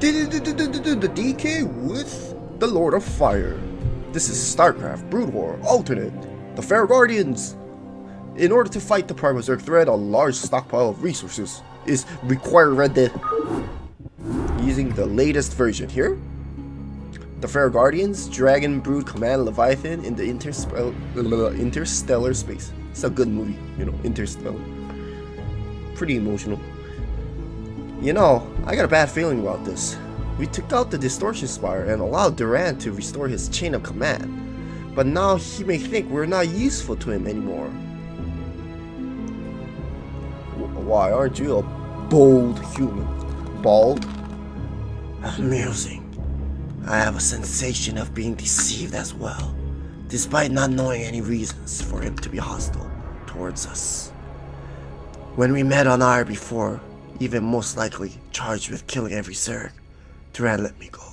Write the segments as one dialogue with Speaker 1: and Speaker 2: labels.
Speaker 1: The DK with the Lord of Fire. This is StarCraft Brood War Alternate, the Fair Guardians. In order to fight the Prime Berserk threat, a large stockpile of resources is required. Using the latest version here, the Fair Guardians, Dragon Brood Command Leviathan in the interstellar space. It's a good movie, you know, Interstellar. Pretty emotional. You know, I got a bad feeling about this. We took out the Distortion Spire and allowed Duran to restore his chain of command, but now he may think we're not useful to him anymore. Why aren't you a bold human? Bald? Amusing. I have a sensation of being deceived as well, despite not knowing any reasons for him to be hostile towards us. When we met on Ire before, even most likely charged with killing every Zerg, Duran let me go.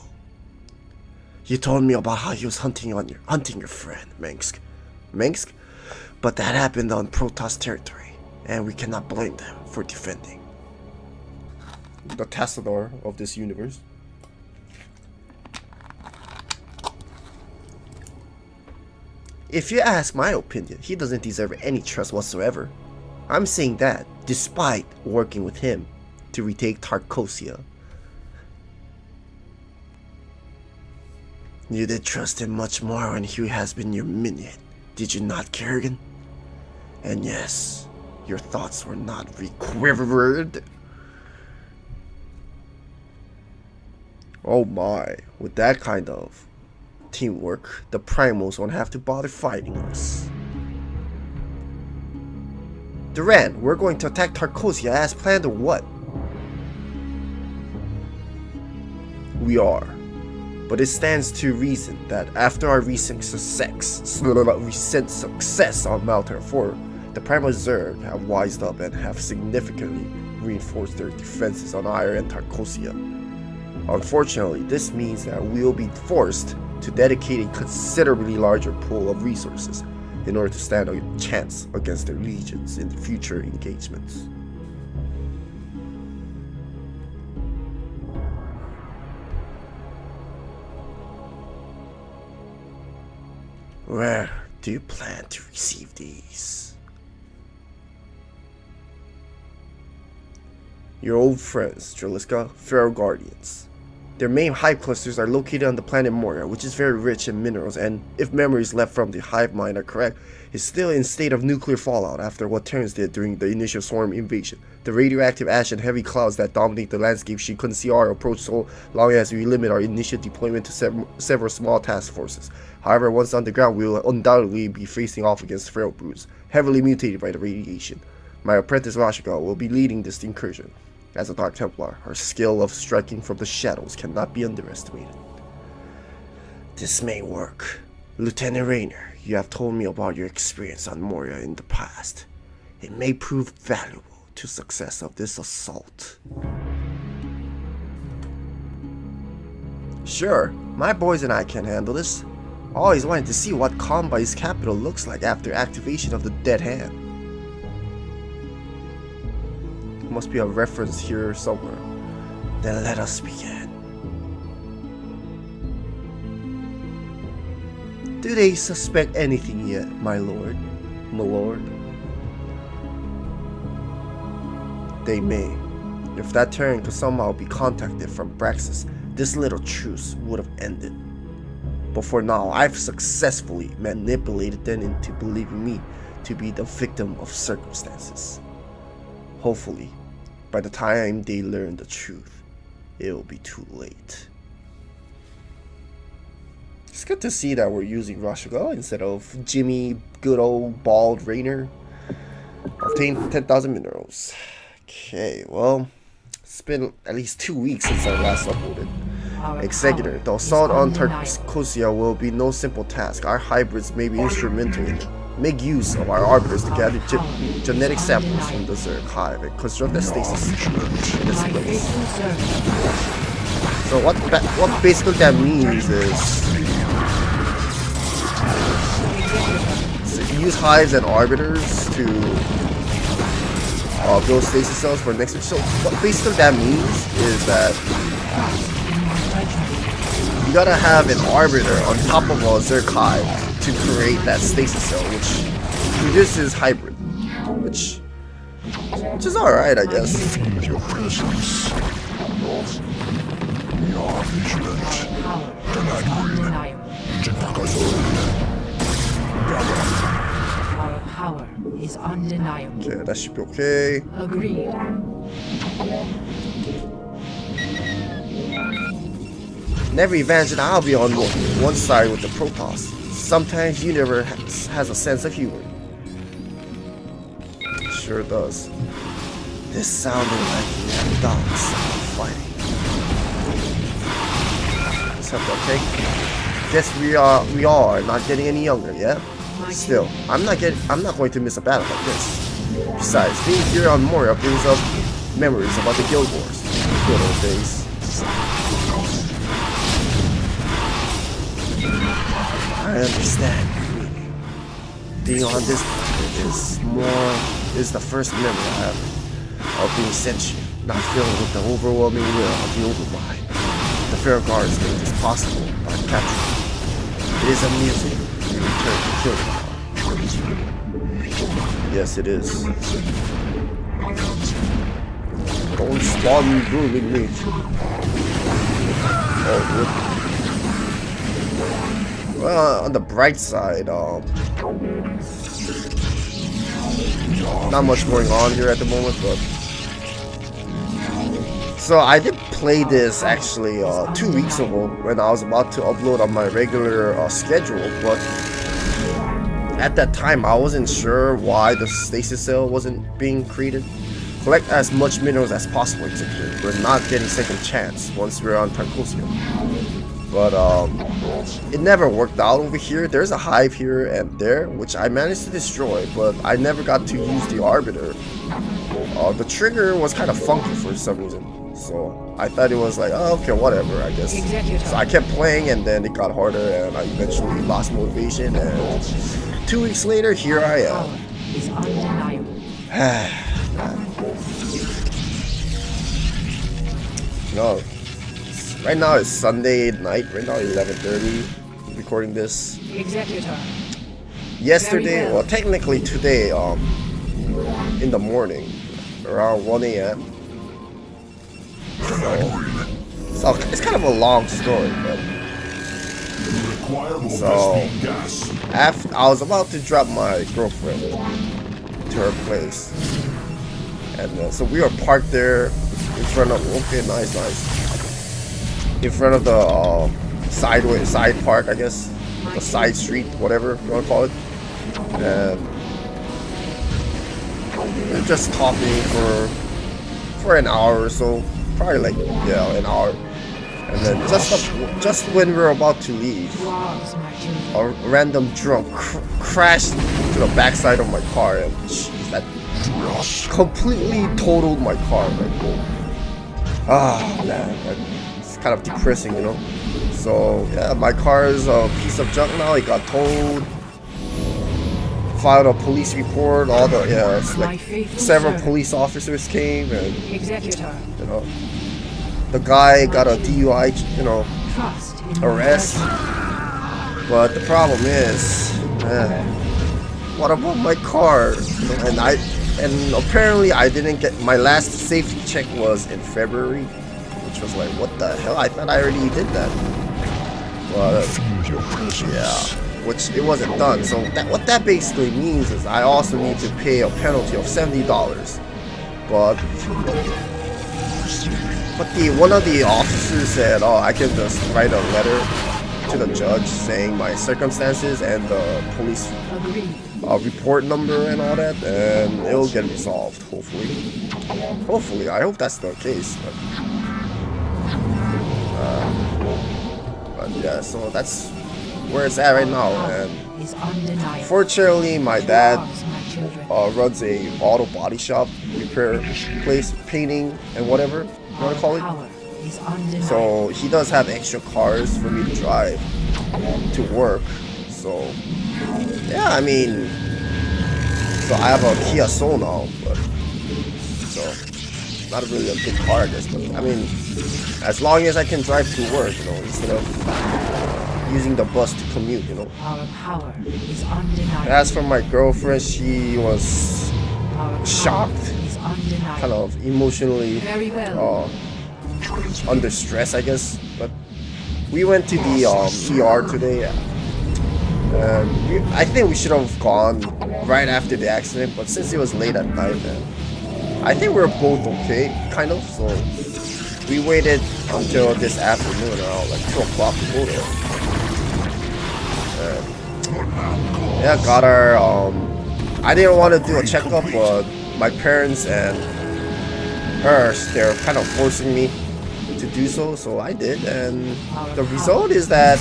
Speaker 1: You told me about how he was hunting your friend, Mengsk, but that happened on Protoss territory, and we cannot blame them for defending. The Tassadar of this universe. If you ask my opinion, he doesn't deserve any trust whatsoever. I'm saying that, despite working with him to retake Tarkossia. You did trust him much more when he has been your minion, did you not, Kerrigan? And yes, your thoughts were not required. Oh my, with that kind of teamwork, the Primals won't have to bother fighting us. Duran, we're going to attack Tarkossia as planned or what? We are. But it stands to reason that after our recent success on Malter 4, the Primal Zerg have wised up and have significantly reinforced their defenses on Ire and Tarkossia. Unfortunately, this means that we will be forced to dedicate a considerably larger pool of resources in order to stand a chance against their legions in future engagements. Where do you plan to receive these? Your old friends, Draliska, Fair Guardians. Their main hive clusters are located on the planet Moria, which is very rich in minerals and, if memories left from the hive mind are correct, is still in state of nuclear fallout after what Terrans did during the initial swarm invasion. The radioactive ash and heavy clouds that dominate the landscape she couldn't see our approach so long as we limit our initial deployment to several small task forces. However, once on the ground, we will undoubtedly be facing off against feral broods, heavily mutated by the radiation. My apprentice Rashigal will be leading this incursion. As a Dark Templar, her skill of striking from the shadows cannot be underestimated. This may work. Lieutenant Raynor, you have told me about your experience on Moria in the past. It may prove valuable to success of this assault. Sure, my boys and I can handle this. Always wanted to see what Combai's capital looks like after activation of the Dead Hand. Must be a reference here somewhere. Then let us begin. Do they suspect anything yet, my lord? My lord? They may. If that Terran could somehow be contacted from Braxis, this little truce would have ended. But for now, I've successfully manipulated them into believing me to be the victim of circumstances. Hopefully, by the time they learn the truth, it'll be too late. It's good to see that we're using Rashigal instead of Jimmy, good old bald Raynor. Obtain 10,000 minerals. Okay, well, it's been at least 2 weeks since I last uploaded. Executor, the assault on Tarkossia will be no simple task. Our hybrids may be instrumental in it. Make use of our arbiters to gather genetic samples from the Zerg hive and construct the stasis in this place. So what basically that means is use hives and arbiters to build stasis cells for next week. So what basically that means is that you gotta have an arbiter on top of a Zerg hive to create that stasis cell, which produces hybrid, which is alright, I guess.
Speaker 2: Your presence. We are vigilant.
Speaker 3: Our power is undeniable.
Speaker 1: Okay, that should be okay.
Speaker 3: Agreed.
Speaker 1: In every advantage, I'll be on one side with the Protoss. Sometimes Universe has a sense of humor. Sure does. This sounded like you have dogs fighting. Let's have to take. Guess we are not getting any younger, yeah? Still, I'm not going to miss a battle like this. Besides, being here on Moria brings up memories about the Guild Wars. Good old days. I understand. Being on this planet is the first memory I have of being sentient, not filled with the overwhelming will of the Overmind. The Fair Guards made this possible by capturing. It is amusing to return to kill them. Yes, it is. Don't spawn ruling me. Oh, well, on the bright side, not much going on here at the moment, but so I did play this actually 2 weeks ago when I was about to upload on my regular schedule, but at that time I wasn't sure why the stasis cell wasn't being created. Collect as much minerals as possible, exactly. We're not getting second chance once we're on Tarkossia. But it never worked out over here. There's a hive here and there, which I managed to destroy, but I never got to use the arbiter. The trigger was kind of funky for some reason, so I thought it was like, oh, okay, whatever, I guess. So I kept playing, and then it got harder, and I eventually lost motivation, and 2 weeks later, here I am. No. Right now it's Sunday night. Right now 11:30. Recording this.
Speaker 3: Executor.
Speaker 1: Yesterday, well, technically today, in the morning, around 1 a.m. So it's kind of a long story, but so after I was about to drop my girlfriend to her place, and so we were parked there in front of. Okay, nice. In front of the side park, I guess, the side street, whatever you want to call it, and we were just talking for an hour or so, probably like an hour, and then just when we were about to leave, a random drunk crashed to the backside of my car, and that completely totaled my car. Like, man. Kind of depressing, you know. So yeah, my car is a piece of junk now. It got towed. Filed a police report. All the it's like several police officers came, and you know, the guy got a DUI, you know, arrest. But the problem is, what about my car? And apparently I didn't get my last safety check was in February. Which was like, what the hell? I thought I already did that. But yeah, which it wasn't done. So what that basically means is I also need to pay a penalty of $70. But one of the officers said, oh, I can just write a letter to the judge saying my circumstances and the police report number and all that, and it'll get resolved. Hopefully, I hope that's the case. But yeah, so that's where it's at right now, and fortunately my dad runs a auto body shop, repair place, painting and whatever you want to call it. So he does have extra cars for me to drive to work. So yeah, I mean, so I have a Kia Soul now, but so not really a good car, I guess. But I mean, as long as I can drive to work, you know, instead of using the bus to commute, you know.
Speaker 3: Our power is undeniable.
Speaker 1: As for my girlfriend, she was
Speaker 3: Our
Speaker 1: shocked,
Speaker 3: power is undeniable.
Speaker 1: kind of emotionally
Speaker 3: Very well.
Speaker 1: under stress, I guess. But we went to the ER today. I think we should have gone right after the accident, but since it was late at night, I think we were both okay, kind of. So we waited until this afternoon, around like 2 o'clock to go there. Yeah, got our. I didn't want to do a checkup, but my parents and her, they're kind of forcing me to do so, so I did, and the result is that,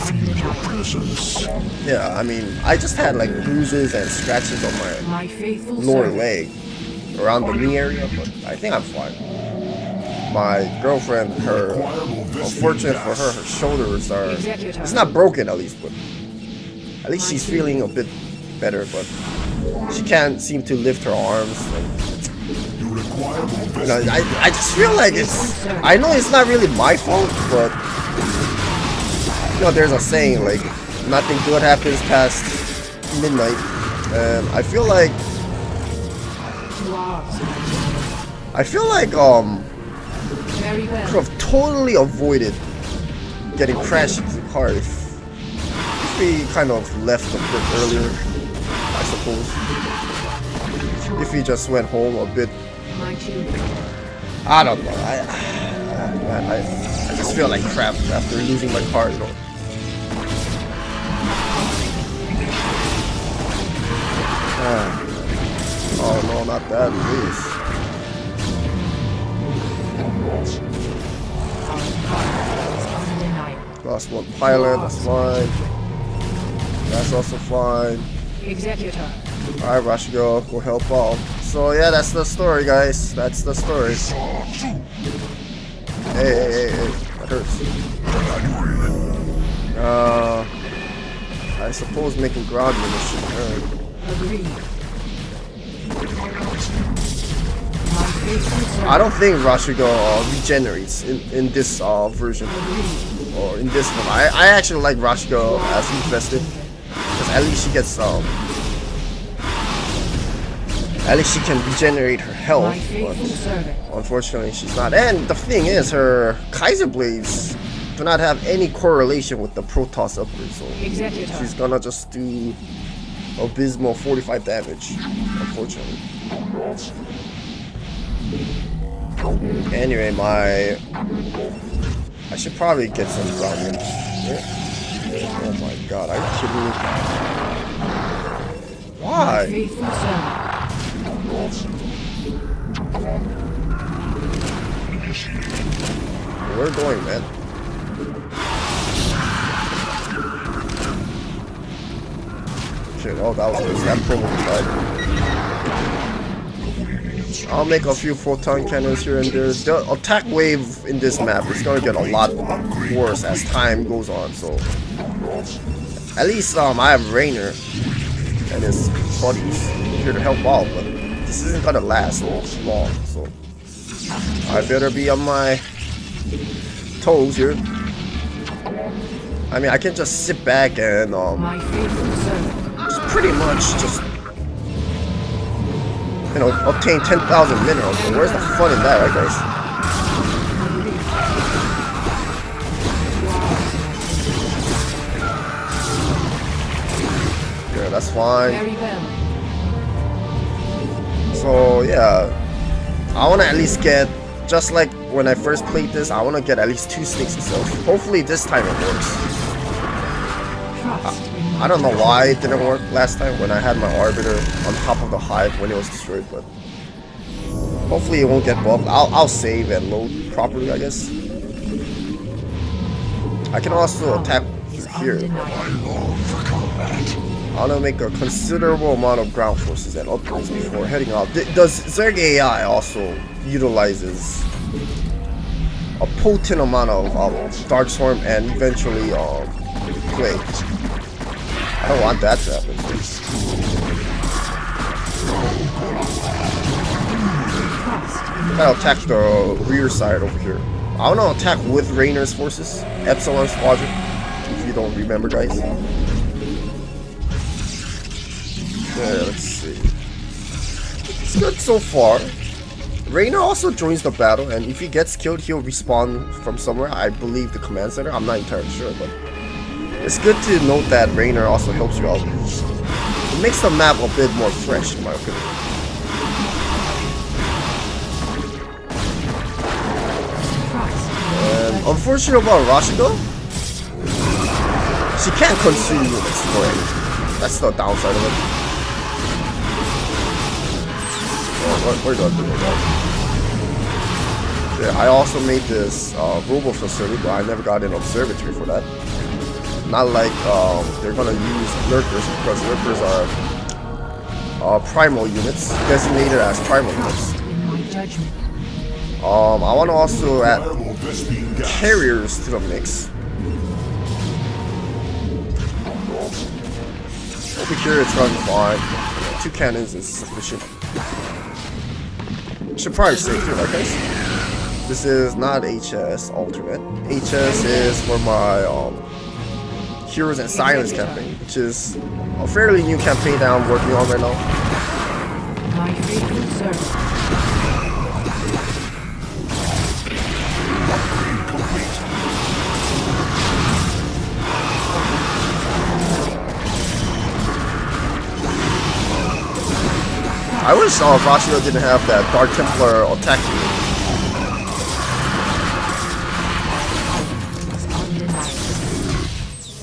Speaker 1: yeah, I mean, I just had like bruises and scratches on my lower leg, around the knee area, but I think I'm fine. My girlfriend, unfortunate for her, her shoulders are, it's not broken at least, but at least she's feeling a bit better, but she can't seem to lift her arms. You know, I just feel like it's, I know it's not really my fault, but you know, there's a saying like nothing good happens past midnight, and I feel like could have totally avoided getting crashed into the car if we kind of left a bit earlier, I suppose. If we just went home a bit, I don't know. I just feel like crap after losing my car, you know. Oh no, not that, please. Lost one pilot, that's fine. That's also fine.
Speaker 3: Executor.
Speaker 1: Alright, Rashigo, go help out. So yeah, that's the story, guys. That's the story. Hey, that hurts. I suppose making ground units should hurt.
Speaker 3: Agreed.
Speaker 1: I don't think Rashigo regenerates in this version, or in this one. I actually like Rashigo as infested, because at least she gets at least she can regenerate her health, but unfortunately she's not. And the thing is, her Kaiser Blades do not have any correlation with the Protoss upgrade, so she's gonna just do abysmal 45 damage, unfortunately. Anyway, I should probably get some ground units. Oh my god, are you kidding me? Why? Where are we going, man? Shit, oh, that was good. That promo tried. I'll make a few photon cannons here and there. The attack wave in this map is gonna get a lot worse as time goes on, so at least I have Rainer and his buddies here to help out, but this isn't gonna last long, so I better be on my toes here. I mean, I can just sit back and just pretty much just, you know, obtain 10,000 minerals. But where's the fun in that, right, guys? Yeah, that's fine. So yeah, I want to at least get, just like when I first played this, I want to get at least 2 sticks itself. Hopefully this time it works. I don't know why it didn't work last time when I had my Arbiter on top of the hive when it was destroyed, but hopefully it won't get bugged. I'll save and load properly, I guess. I can also attack here. I want to make a considerable amount of ground forces and upgrades before heading out. Does Zerg AI also utilizes a potent amount of Darkstorm and eventually Plague? I don't want that to happen. Gotta attack the rear side over here. I wanna attack with Rainer's forces. Epsilon Squadron. If you don't remember, guys. Yeah, let's see. It's good so far. Rainer also joins the battle, and if he gets killed, he'll respawn from somewhere. I believe the command center. I'm not entirely sure, but it's good to note that Rainer also helps you out. It makes the map a bit more fresh, in my opinion. And unfortunate about Rashigo, she can't consume units for anything. That's the downside of it. Where do I do that? Yeah, I also made this robo facility, but I never got an observatory for that. Not like they're gonna use lurkers, because lurkers are primal units, designated as primal units. I want to also add carriers to the mix. Over here it's gonna be fine. 2 cannons is sufficient. Should probably save too, right guys? This is not HS alternate. HS is for my Heroes and Silence campaign, which is a fairly new campaign that I'm working on right now.
Speaker 3: My faithful servant.
Speaker 1: I wish Rashigo didn't have that Dark Templar attack unit.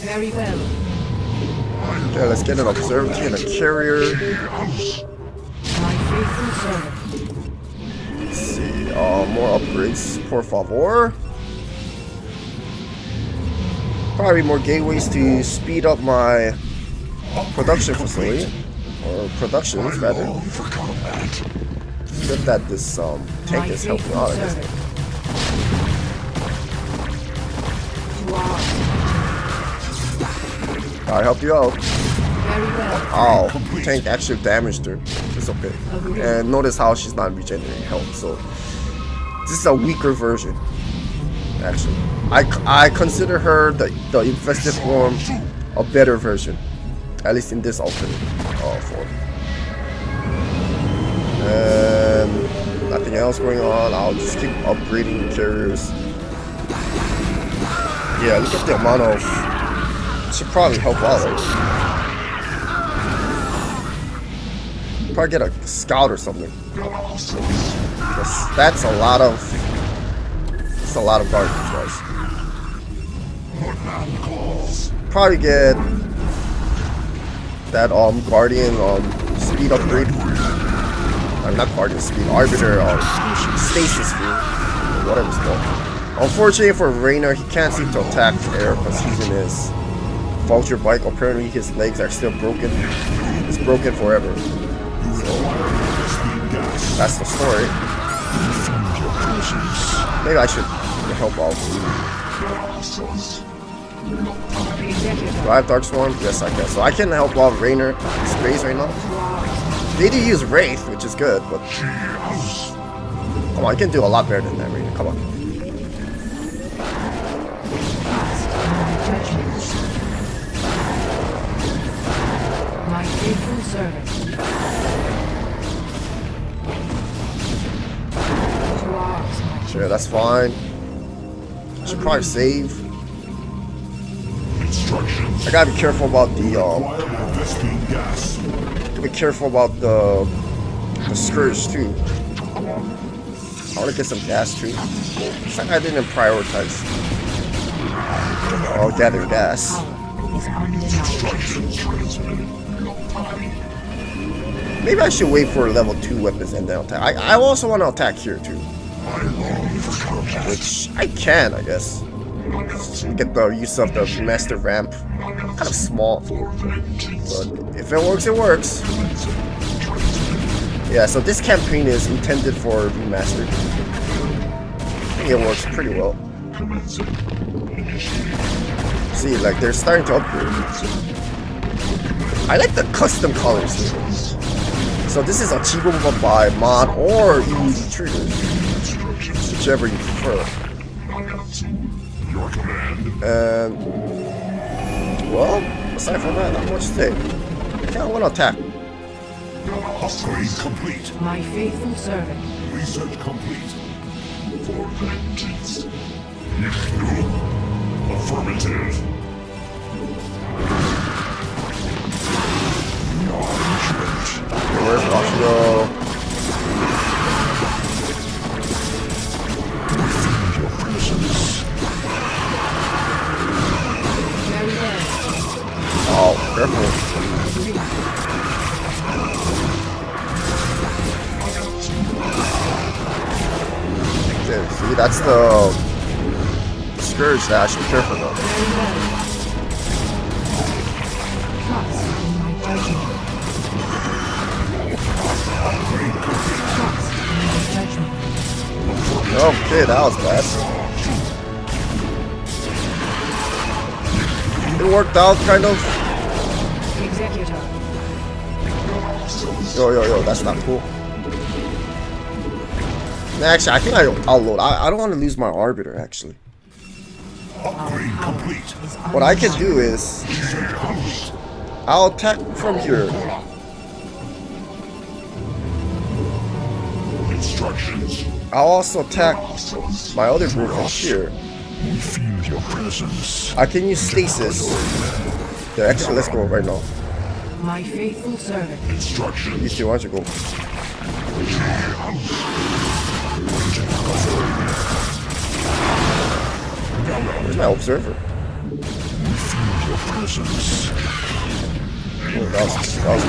Speaker 3: Very well.
Speaker 1: Okay, let's get an observatory and a carrier.
Speaker 3: My faithful servant.
Speaker 1: Let's see, more upgrades, por favor. Probably more gateways to speed up my production facility. Or productions, rather. Good that this tank is helping out, I guess. I helped you out. Oh, tank actually damaged her. It's okay. And notice how she's not regenerating health. So this is a weaker version. Actually, I consider her the infested form a better version, at least in this alternate form. And nothing else going on. I'll just keep upgrading the carriers. Yeah, look at the amount of. Should probably help out. Right? Probably get a scout or something. That's a lot of. It's a lot of garbage, guys. Probably get that guardian speed upgrade. Not guardian speed, arbiter stasis field, whatever it's called. Unfortunately for Rainer, he can't seem to attack air because he's in his vulture bike. Apparently his legs are still broken. It's broken forever. So that's the story. Maybe I should help out. Do I have Dark Swarm? Yes, I can. So I can help out Rainer in space right now. They do use Wraith, which is good, but come on, I can do a lot better than that, Rainer. Come on.
Speaker 3: My faithful servant.
Speaker 1: Sure, that's fine. I should probably save. I gotta be careful about the be careful about the Scourge too. I wanna get some gas too. It's like I didn't prioritize gathering gas. Maybe I should wait for level 2 weapons and then attack. I also want to attack here too, which I can, I guess. Get the use of the master ramp. Kind of small, but if it works, it works. Yeah, so this campaign is intended for remastered. I think it works pretty well. See, like they're starting to upgrade. I like the custom colors here. So this is achievable by mod or elite triggers. whichever you prefer.
Speaker 2: Your command.
Speaker 1: And well, aside from that, not much to say. I kind of want to attack.
Speaker 2: Upgrade complete.
Speaker 3: My faithful servant.
Speaker 2: Research complete. For vengeance. Affirmative. Acknowledgement.
Speaker 1: Where's Roshio?
Speaker 2: Feel your presence.
Speaker 3: Very well.
Speaker 1: Oh, careful. Okay, see, that's the Scourge dash. Be careful though.
Speaker 3: Very well. Trust in my judgment. Trust in my judgment.
Speaker 1: Okay, that was bad. It worked out, kind of.
Speaker 3: Executor.
Speaker 1: Yo, that's not cool. Actually, I think I'll load. I don't want to lose my Arbiter, actually.
Speaker 2: Upgrade complete.
Speaker 1: What I can do is, I'll attack from here.
Speaker 2: Instructions.
Speaker 1: I'll also attack my other group from here.
Speaker 2: We feel your presence.
Speaker 1: I can use Stasis. Yeah, actually, let's go right now.
Speaker 3: My faithful servant.
Speaker 1: You
Speaker 2: Instructions.
Speaker 1: two, why don't you go? Where's my observer?
Speaker 2: We feel your presence.
Speaker 1: Oh, that was close.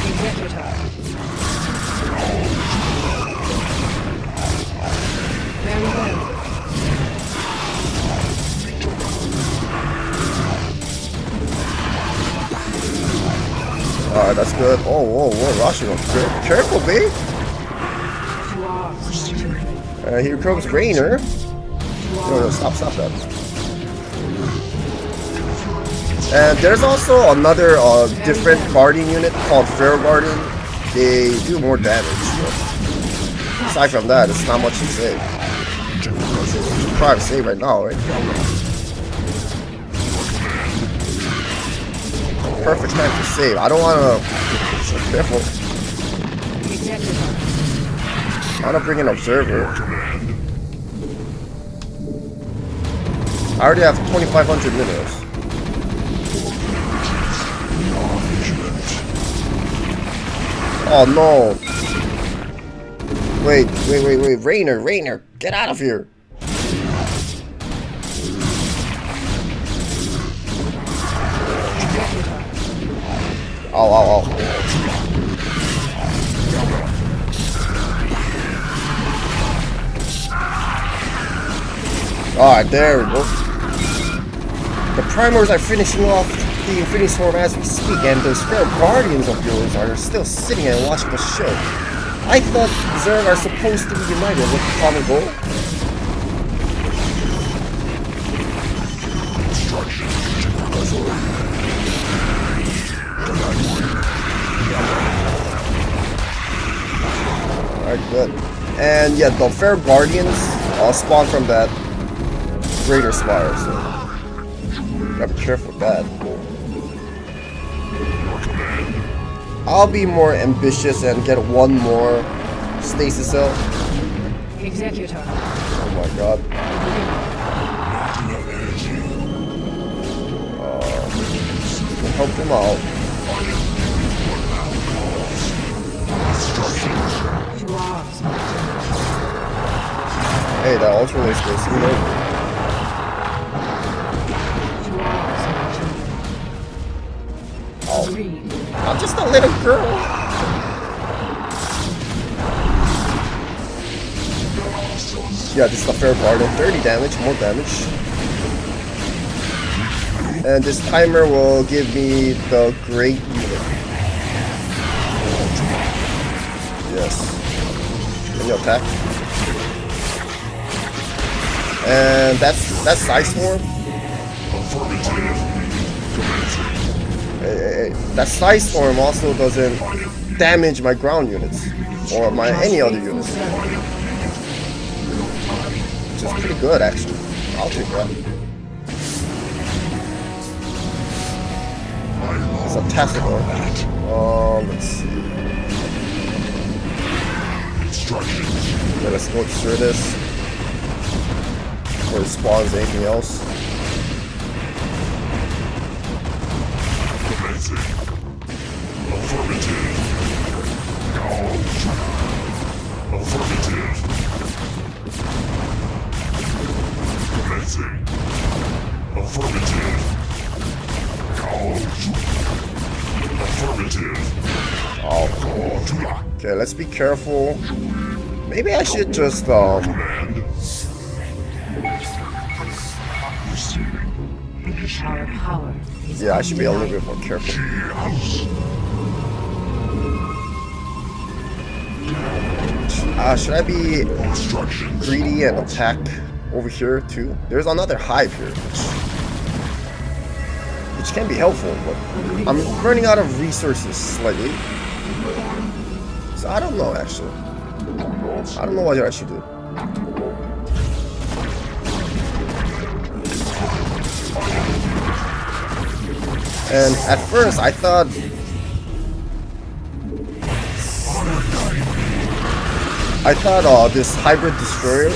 Speaker 3: Executor. Very well.
Speaker 1: Alright, that's good. Oh, whoa, Rashomon. Careful, babe.
Speaker 3: To ours.
Speaker 1: Here comes Rainer. No, stop that. And there's also another different guardian unit called Feral Guardian. They do more damage. But aside from that, it's not much to say. Should probably save right now, right? Perfect time to save. I don't want to. Careful.
Speaker 3: Executor.
Speaker 1: I want to bring an observer. I already have 2,500 minerals. Oh no! Wait, Rainer, get out of here! Ow. Alright, there we go. The primers are finishing off the Infinity Storm as we speak, and those fair guardians of yours are still sitting and watching the show. I thought Zerg are supposed to be united with a common goal. Alright, good. And yeah, the fair guardians all spawn from that greater spire, so gotta be careful with that. I'll be more ambitious and get one more stasis cell.
Speaker 3: Executor.
Speaker 1: Oh my god. Help them out.
Speaker 3: To ours.
Speaker 1: Hey, that ultra lace goes through there.
Speaker 3: To ours, my children.
Speaker 1: Oh,
Speaker 3: Agreed.
Speaker 1: I'm just a little girl. Yeah, this is the fair guardian. 30 damage, more damage. And this timer will give me the great unit. Yes. Can you attack? And that's Side Storm. That Side Storm also doesn't damage my ground units or my any other units, which is pretty good actually. I'll take that. It's a tactical. Let's see. Okay, let's go through this before it spawns anything else. Oh. Okay, let's be careful. Maybe I should just
Speaker 3: Our power is
Speaker 1: yeah, I should be a little bit more careful. Should I be greedy and attack over here too? There's another hive here, which can be helpful, but I'm running out of resources slightly. So I don't know actually. I don't know what I should do. And at first I thought this hybrid destroyer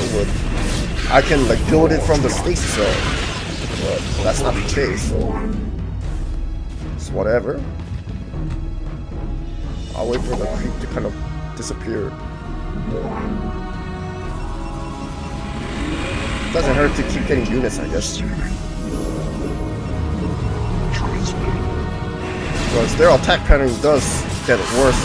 Speaker 1: I can like build it from the stasis zone, but that's not the case. So whatever. I'll wait for the creep to kind of disappear. Doesn't hurt to keep getting units, I guess. Because their attack pattern does get worse.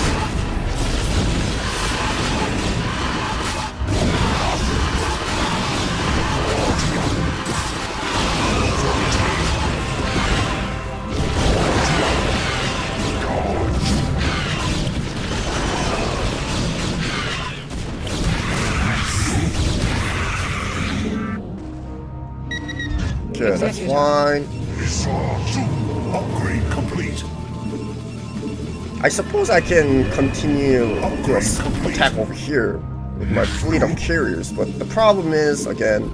Speaker 1: Okay, that's fine.
Speaker 2: Upgrade complete.
Speaker 1: I suppose I can continue to attack over here with my fleet of carriers, but the problem is, again,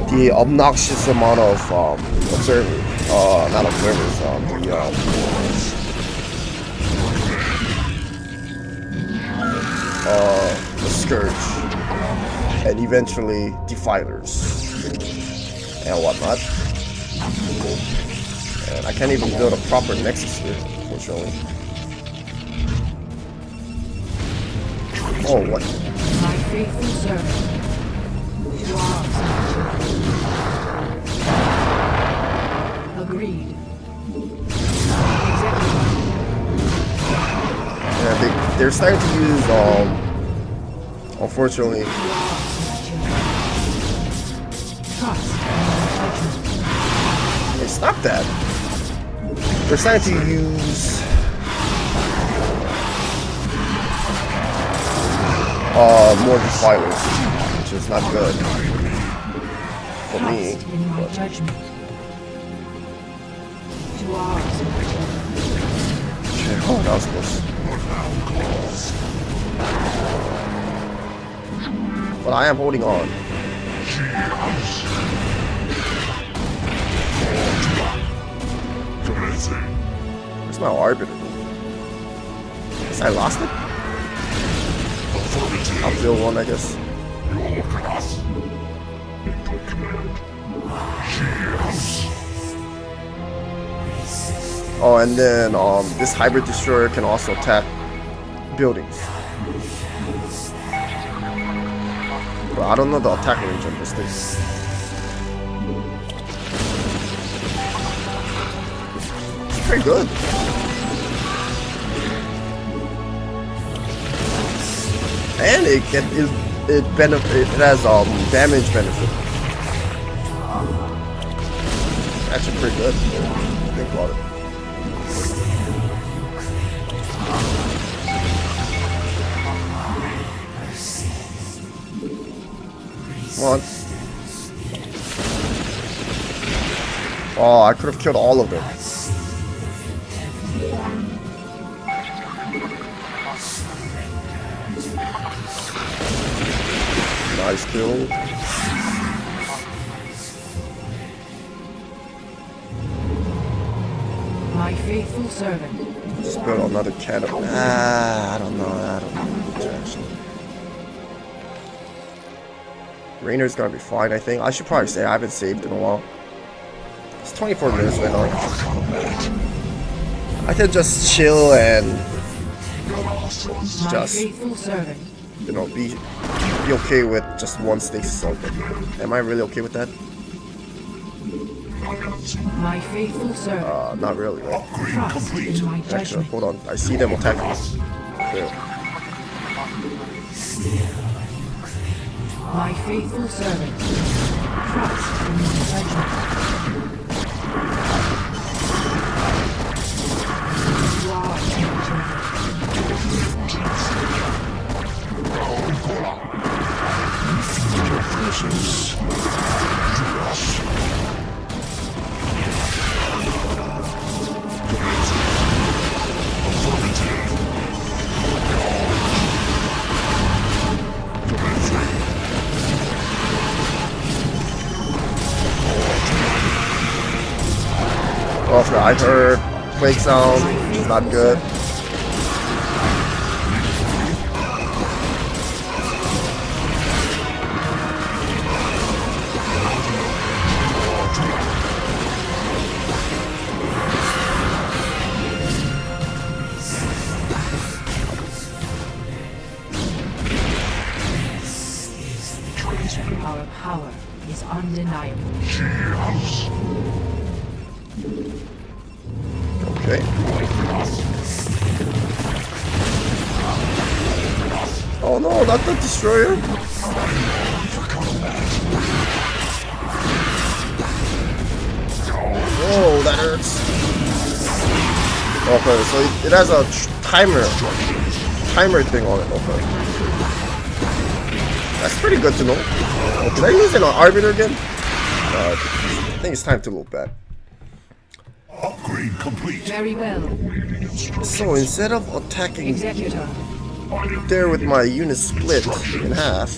Speaker 1: the obnoxious amount of observers, not observers, the Scourge, and eventually Defilers and whatnot. And I can't even build a proper nexus here, unfortunately. Oh, what?
Speaker 3: my faithful servant. To arms. Agreed. Executive.
Speaker 1: Yeah, they're starting to use, unfortunately,
Speaker 3: Trust.
Speaker 1: hey, stop that. They're starting to use more Defilers, which is not good for me.
Speaker 3: Trust in my judgment. To arms.
Speaker 1: Okay, oh, that was close. But I am holding on. Where's my Arbiter? Guess I lost it? I'll build one, I guess. Oh, and then this hybrid destroyer can also attack buildings. But I don't know the attack range on this thing. It's pretty good. And it has damage benefit. Actually pretty good. Think about it. Come on. Oh, I could have killed all of them. Nice kill.
Speaker 3: My faithful servant.
Speaker 1: Just build another cannon. I don't know. Actually. Rainer's gonna be fine, I think. I should probably say I haven't saved in a while. It's 24 minutes right now. I can just chill and just, you know, be okay with just one stasis cell. Am I really okay with that?
Speaker 3: My faithful servant.
Speaker 1: Not really, right?
Speaker 3: Trust in my
Speaker 1: Actually,
Speaker 3: judgment.
Speaker 1: hold on. I see them attacking us. There.
Speaker 3: My faithful servant. Trust in my judgment. You are
Speaker 2: Your presence. To us.
Speaker 1: Oh, I heard quake sound. It's not good.
Speaker 3: Our power is undeniable.
Speaker 1: Okay. Oh no, not the destroyer. Whoa, that hurts. Okay, so it has a timer thing on it. Okay. That's pretty good to know. Oh, did I use it on Arbiter again? I think it's time to look back.
Speaker 2: Upgrade complete.
Speaker 3: Very well.
Speaker 1: So instead of attacking
Speaker 3: Executor.
Speaker 1: there with my unit split in half,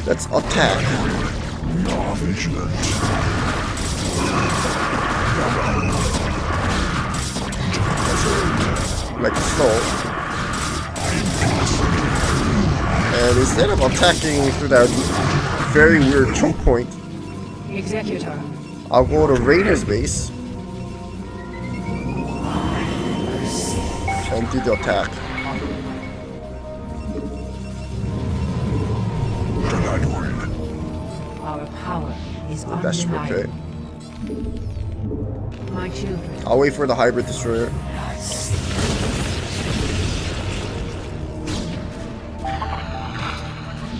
Speaker 1: let's attack.
Speaker 2: Vigilant.
Speaker 1: Like so. And instead of attacking through that very weird choke point,
Speaker 3: Executor.
Speaker 1: I'll go to Rainer's base and do the attack.
Speaker 3: Our power is
Speaker 1: That should be okay.
Speaker 3: undeniable. My children.
Speaker 1: I'll wait for the hybrid destroyer.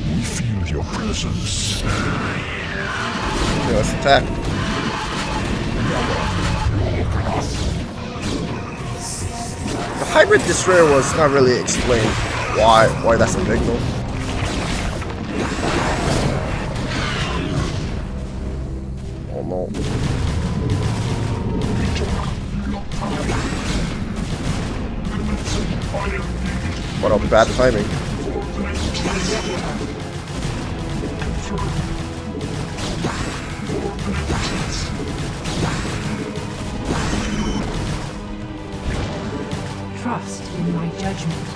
Speaker 2: We feel your presence.
Speaker 1: Okay, let's attack. The hybrid destroyer was not really explained why that's a big no. Oh no. What a bad timing.
Speaker 3: Trust in my judgment.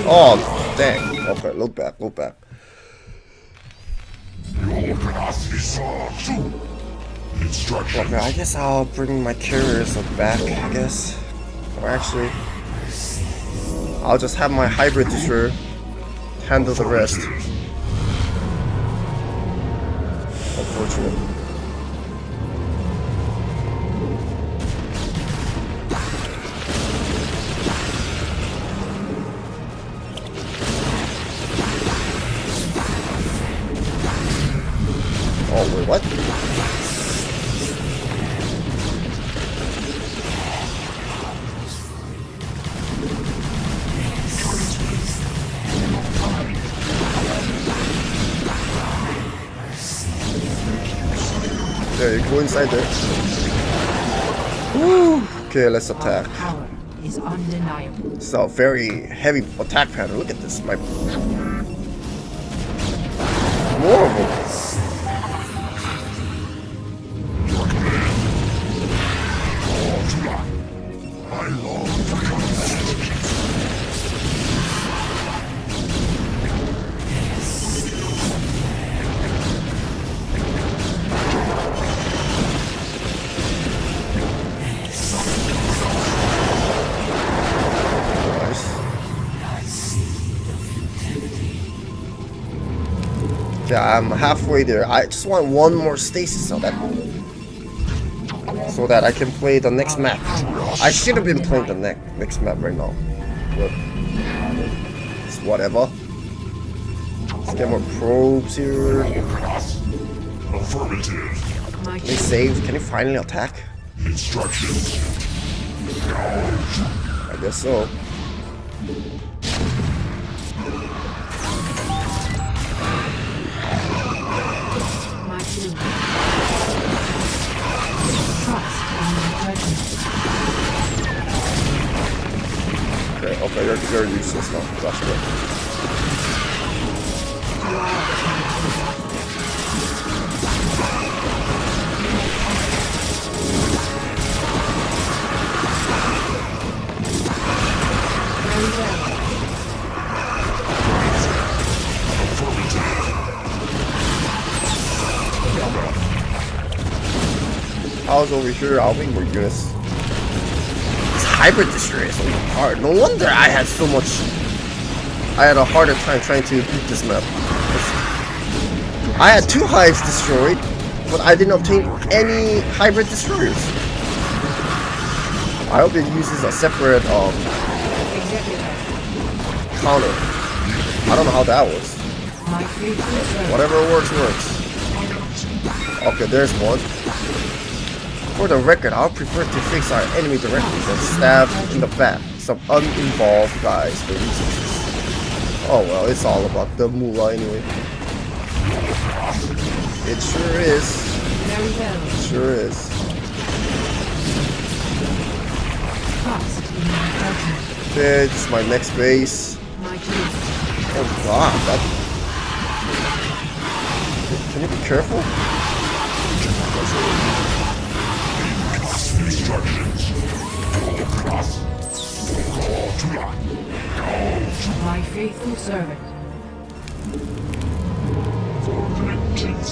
Speaker 1: Oh, dang. Okay, look back.
Speaker 2: Your path is true. Instructions.
Speaker 1: Okay, I guess I'll bring my carriers back, I guess. Or actually, I'll just have my hybrid destroyer handle the rest. Unfortunate. Oh, wait, what? There you go inside there. Woo. Okay, let's attack.
Speaker 3: Power is undeniable.
Speaker 1: It's a very heavy attack pattern. Look at this. My more of them.
Speaker 2: I long for combat.
Speaker 1: Yeah, I'm halfway there. I just want one more stasis so that I can play the next map. I should have been playing the next map right now. But it's whatever. Let's get more probes here.
Speaker 2: Affirmative.
Speaker 3: My
Speaker 1: Can you save? Can you finally attack?
Speaker 2: Instructions.
Speaker 1: I guess so.
Speaker 3: my children. Trust in my judgment.
Speaker 1: Okay, you're useless now. That's good.
Speaker 3: Very well.
Speaker 1: I was over here, I'll make more units. This hybrid destroyer is so hard. No wonder I had a harder time trying to beat this map. I had 2 hives destroyed, but I didn't obtain any hybrid destroyers. I hope it uses a separate counter. I don't know how that works.
Speaker 3: My faithful servant.
Speaker 1: Whatever works, works. Okay, there's one. For the record, I'll prefer to face our enemy directly than stab in the back some uninvolved guys for resources. Oh well, it's all about the moolah anyway. It sure is.
Speaker 3: Very well.
Speaker 1: It sure is.
Speaker 3: Trust in my judgment.
Speaker 1: Okay, this is my next base.
Speaker 3: My children.
Speaker 1: Oh god, that... Can you be careful?
Speaker 2: Instructions.
Speaker 3: My faithful servant.
Speaker 2: Vengeance.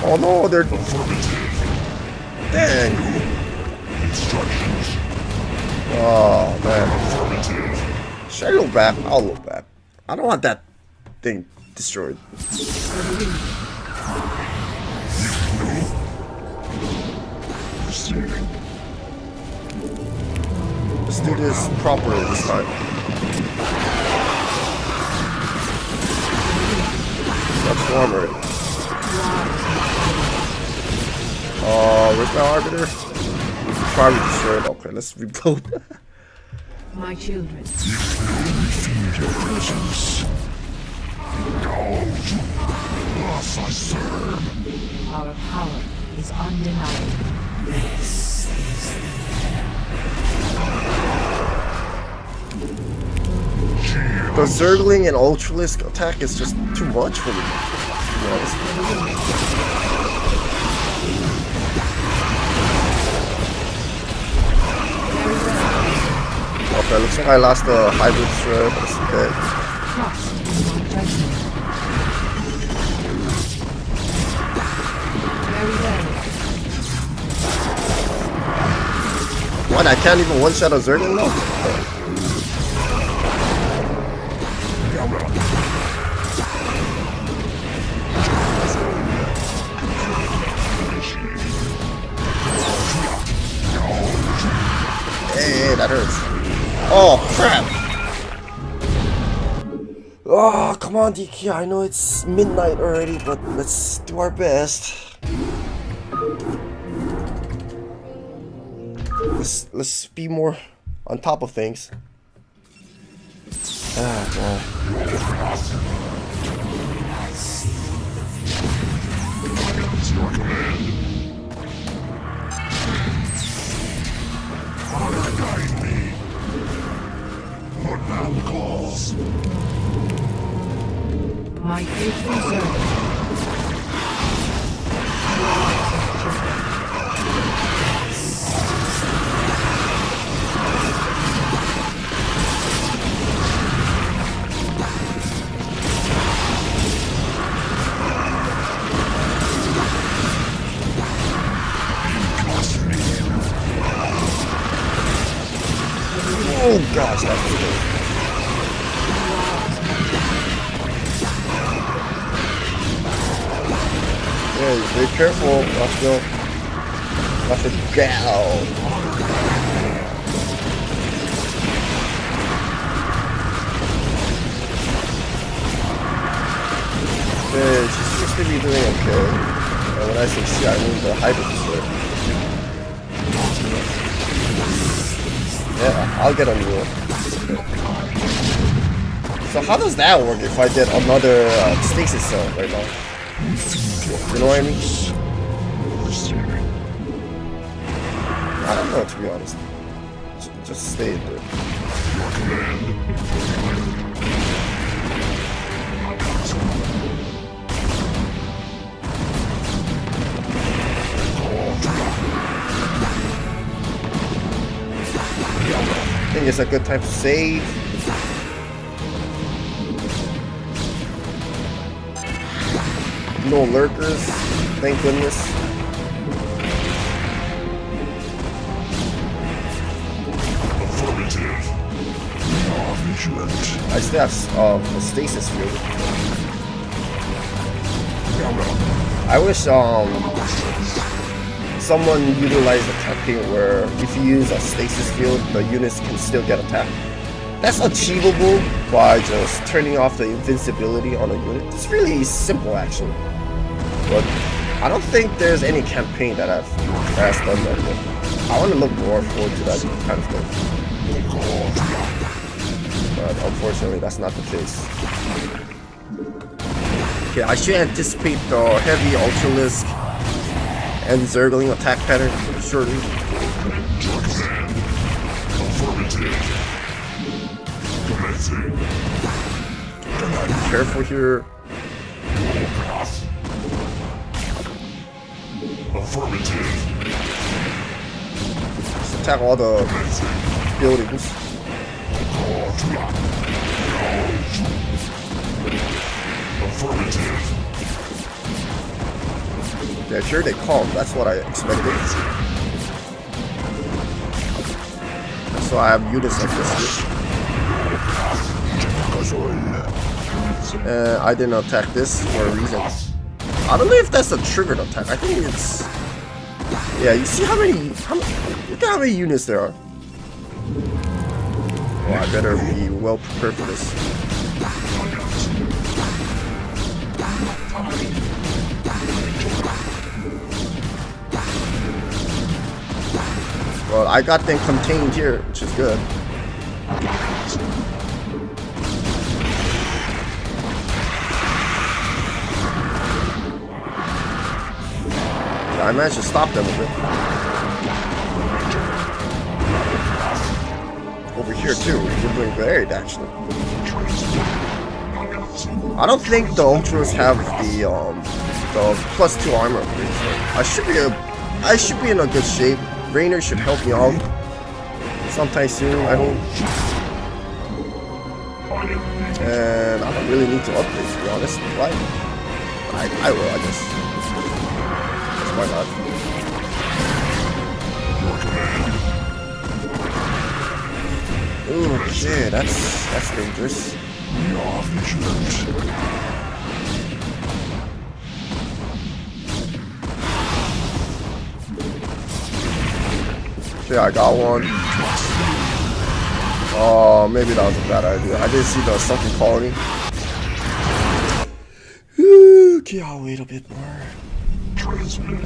Speaker 1: Oh no, they're... Dang.
Speaker 2: Instructions.
Speaker 1: Oh man.
Speaker 2: Affirmative.
Speaker 1: Should I go back? I'll go back. I don't want that thing destroyed.
Speaker 2: Receiving.
Speaker 1: Let's do this properly this time. Transform it. Where's my arbiter? Probably destroyed. Okay, let's rebuild.
Speaker 3: My children.
Speaker 2: Feel your presence. Thus I serve.
Speaker 3: Our power is undeniable.
Speaker 1: The Zergling and Ultralisk attack is just too much for me. To be honest. Okay, looks like I lost the hybrid shred, but it's okay.
Speaker 3: Trust in my judgment. Very well.
Speaker 1: What, I can't even one-shot a Zergling now? Hey, that hurts. Oh, crap! Oh, come on, DK. I know it's midnight already, but let's do our best. Let's be more on top of things. Ah, God.
Speaker 2: It's your command. Honor guide me. What now calls?
Speaker 3: My faithful servant.
Speaker 1: Oh gosh, that's good. Yeah, be careful. Let's go. Let's go. Yeah, she seems to be doing okay. And when I say she, I mean the hybrid sword. Yeah, I'll get a new one. So how does that work if I get another stasis cell right now? You know what I mean? I don't know, to be honest. Just stay in there. I think it's a good time to save. No lurkers, thank goodness.
Speaker 2: Affirmative. Are vigilant.
Speaker 1: I still have a stasis field. I wish someone utilized a campaign where if you use a stasis field, the units can still get attacked. That's achievable by just turning off the invincibility on a unit. It's really simple actually. But I don't think there's any campaign that has done that yet. I want to look more forward to that kind of thing. But unfortunately, that's not the case. Okay, I should anticipate the heavy Ultralisk and Zergling attack pattern shortly. Be careful here.
Speaker 2: Affirmative.
Speaker 1: Just attack all the buildings.
Speaker 2: Affirmative.
Speaker 1: Yeah, sure they calm. That's what I expected. So I have units like this here. I didn't attack this for a reason. I don't know if that's a triggered attack. I think it's... Yeah, you see how many... Look at how many units there are. Oh, I better be well prepared for this. Well, I got them contained here, which is good. I managed to stop them a bit. Over here too, we're doing great actually. I don't think the Ultras have the +2 armor upgrade, so I should be in a good shape. Rainer should help me out sometime soon, I hope. And I don't really need to upgrade, to be honest. Why? I will, I guess. Why not? Ooh, okay, that's dangerous. Okay, I got one. Oh, maybe that was a bad idea. I didn't see the sunken colony. Okay, I'll wait a bit more.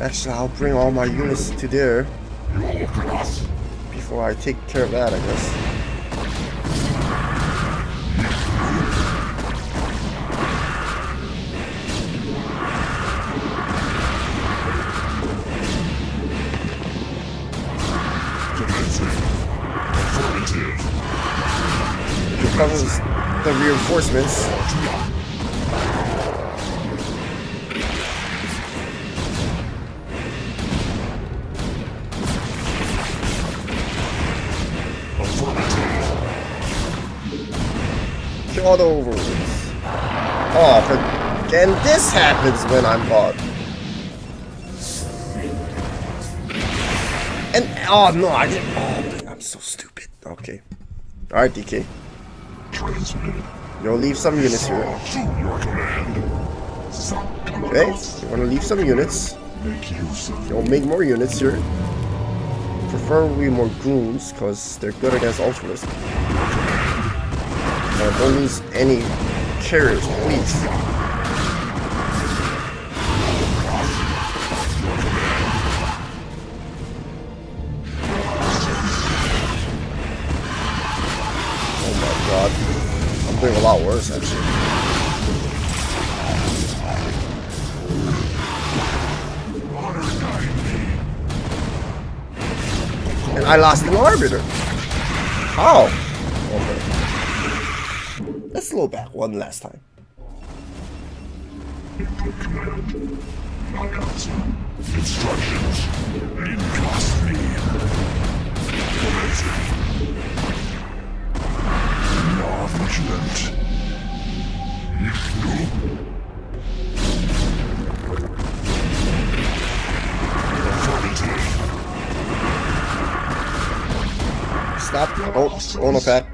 Speaker 1: Actually, I'll bring all my units to there before before I take care of that, I guess. Here comes the reinforcements. Kill the overlords. Oh, but again, this happens when I'm bought. And oh no, I didn't. Oh, I'm so stupid. Okay. All right, DK.
Speaker 2: Transmitted.
Speaker 1: You'll leave some units here.
Speaker 2: Your command.
Speaker 1: Okay. You want to leave some units.
Speaker 2: Make use of
Speaker 1: You'll make more units here. Preferably more goons, because they're good against ultras. Don't lose any carriers, please. Oh my god. I'm doing a lot worse, actually. And I lost an arbiter. How? Okay. Let's slow back one last time.
Speaker 2: instructions. Entrust me. More vigilant.
Speaker 1: Stop. Don't attack.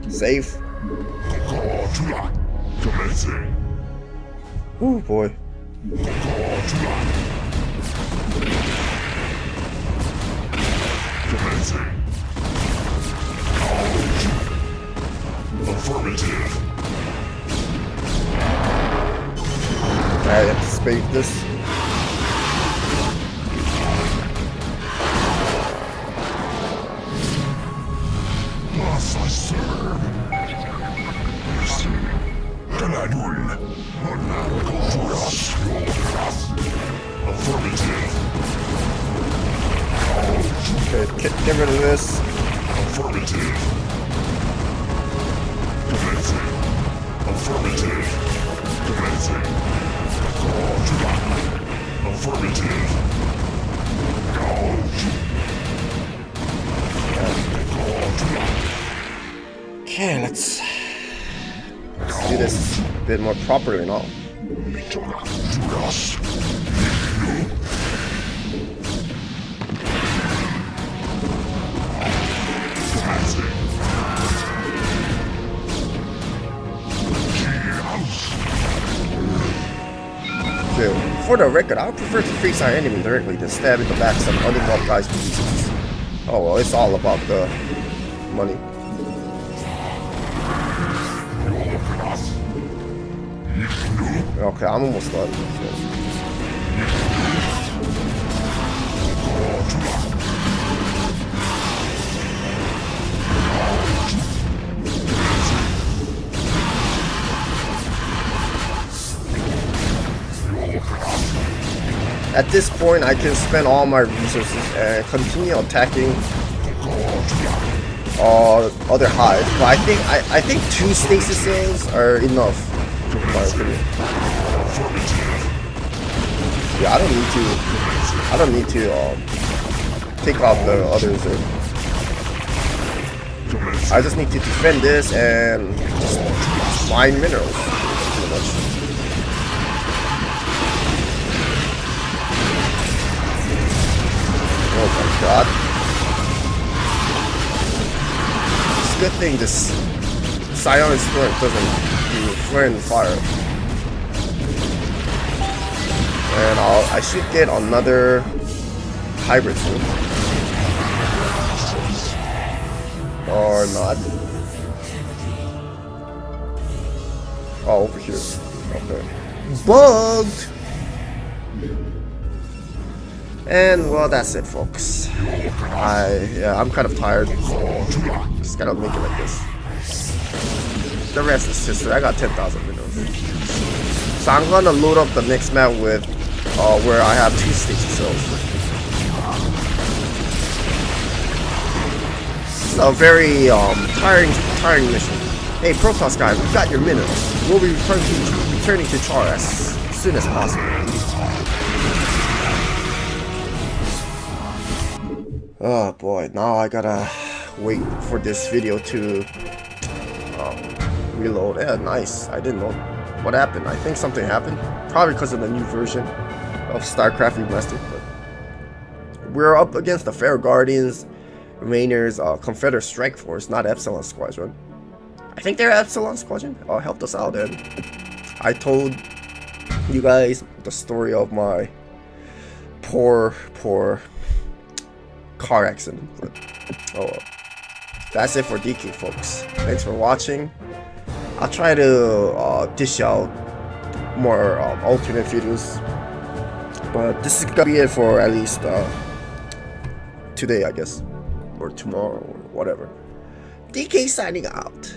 Speaker 1: Save. Oh boy.
Speaker 2: Affirmative.
Speaker 1: I have to spade this.
Speaker 2: Yes, I serve. Galadul. Affirmative.
Speaker 1: Okay, get rid of this.
Speaker 2: Affirmative. Commencing. Affirmative. Commencing. Affirmative.
Speaker 1: Okay, let's do this a bit more properly now. Okay, for the record, I would prefer to face our enemy directly than stab in the back some underdog guys with pieces. Oh well, it's all about the money. Okay, I'm almost done. At this point, I can spend all my resources and continue attacking other hives. But I think 2 stasis cells are enough, in my opinion. Yeah, I don't need to take out the others. I just need to defend this and just mine minerals, pretty much. Oh my god. It's a good thing this Psionic Storm doesn't do flare and fire. And I should get another hybrid soon. Or not. Oh, over here. Okay. Bugged! And well, that's it, folks. I'm kind of tired, so just gotta make it like this. The rest is history. I got 10,000 minerals. So I'm gonna load up the next map with where I have 2 station cells. It's a very tiring mission. Hey, Protoss guys, we got your minerals. We'll be returning to Char as soon as possible. Oh boy, now I gotta wait for this video to reload. Yeah, nice. I didn't know what happened. I think something happened. Probably because of the new version of StarCraft Remastered. But we're up against the Fair Guardians, Rayners, Confederate Strike Force, not Epsilon Squadron. I think they're Epsilon Squadron. Helped us out, and I told you guys the story of my poor car accident. But, oh well. That's it for DK, folks. Thanks for watching. I'll try to dish out more alternate videos, but this is gonna be it for at least today, I guess, or tomorrow, or whatever. DK signing out.